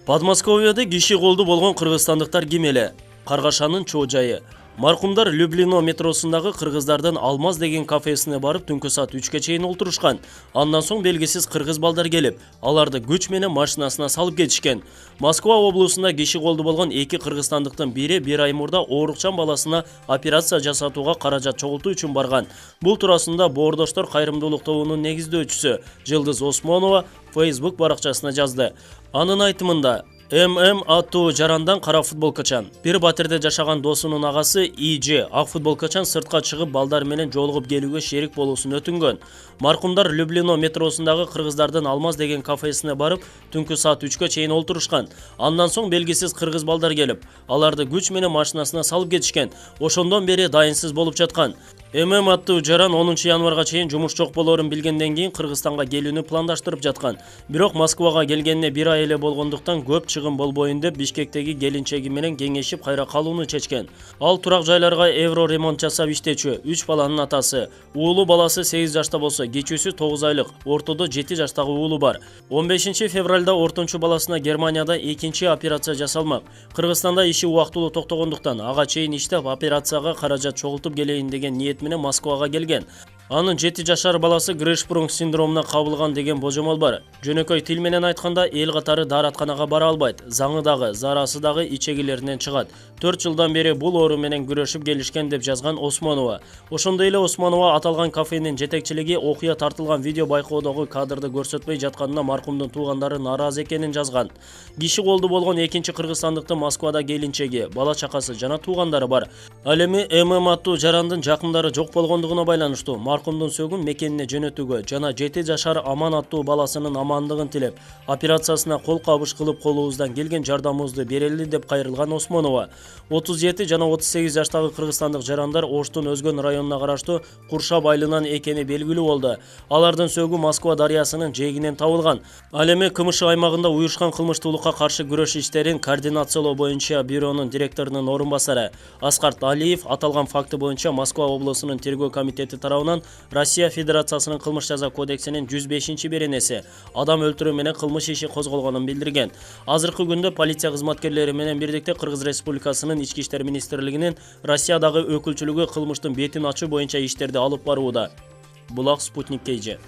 Подмосковьеде киши колду болгон кыргызстандыктар ким эле? Каргашанын чоо жайы. Маркумдар Люблино метросундагы кыргыздардын Алмаз деген кафесине барып түнкү саат 3-ке чейин олтурушкан. Андан соң белгисиз кыргыз балдар келип, аларды күч менен машинасына салып кетишкен. Москва облусунда киши колду болгон эки кыргызстандыктын бири бир ай мурда оорукчан баласына операция жасатууга каражат чогултуу үчүн барган. Бул туурасында Боордоштор кайрымдуулук тобунун негиздөөчүсү Жылдыз Осмонова Facebook баракчасына жазды. Анын айтымында ММ аттуу жарандан кара футболкачан. Бир батирде жашаган досунун агасы ИЖ ак футболкачан сыртка чыгып балдар менен жолугуп келүүгө шерик болуусун өтүнгөн. Маркумдар Люблино метросундагы кыргыздардын Алмаз деген кафесине барып, түнкү саат 3-кө чейин олтурушкан. Андан соң белгисиз кыргыз балдар келип, аларды күч менен машинасына салып кетишкен. Ошондон бери дайынсыз болуп жаткан. ММ аттуу жаран 10 январга чейин жумуш жок болоорун билгенден кийин Кыргызстанга келүүнү пландаштырып жаткан. Бирок Москвага келгенине бир ай эле болгондуктан көп чыгым болбоюн деп Бишкектеги келинчеги менен кеңешип кайра калууну чечкен. Ал турак жайларга евро ремонт жасап иштечү, 3 баланын атасы. Уулу баласы 8 жашта болсо, кечүүсү 9 айлык, ортодо 7 жаштагы уулу бар. 15 февралда ортончу баласына Германияда экинчи операция жасалмак. Кыргызстанда иши убактылуу токтогондуктан ага чейин иштеп операцияга каражат чогултуп келейин деген ниет менен Москвага келген. Анын 7 жашар баласы Гришпрунг синдромуна кабылган деген божомол бар. Жөнөкөй тил менен айтканда эл катары дааратканага бара албайт. Заңы дагы, зарасы дагы ичегилеринен чыгат. 4 жылдан бери бул оору менен күрөшүп келишкен деп жазган Осмонова. Ошондой эле Осмонова аталган кафенин жетекчилиги окуя тартылган видео байкоодогу кадрды көрсөтпөй жатканына маркумдун туугандары нааразы экенин жазган. Киши колду болгон экинчи кыргызстандыктын Москвада келинчеги, бала чакасы жана туугандары бар. Ал эми ММ аттуу жарандын жакындары жок болгондугуна байланыштуу маркумдун сөгүн мекенине жөнөтүүгө жана 7 жашар Аман аттуу баласынын амандыгын тилеп, операциясына кол кабыш кылып колубуздан келген жардамыбызды берели деп кайрылган Осмонова. 37 жана 38 жаштагы кыргызстандык жарандар Оштун Өзгөн районуна караштуу Куршап айылынан экени белгилүү болду. Алардын сөгү Москва дарыясынын жээгинен табылган. Ал эми КМШ аймагында уюшкан кылмыштуулукка каршы күрөш иштерин координациялоо боюнча бюронун директорунун орун басары Аскарт Алиев аталган факты боюнча Москва облусунун тергөө комитети тарабынан Россия Федерациясынын кылмыш жаза кодексинин 105-беренеси адам өлтүрүү менен кылмыш иши козголгонун билдирген. Азыркы күндө полиция кызматкерлери менен бирдикте Кыргыз Республикасынын Ички иштер министрлигинин Россиядагы өкүлчүлүгү кылмыштын бетин ачуу боюнча иштерди алып барууда. Булак Спутник KG.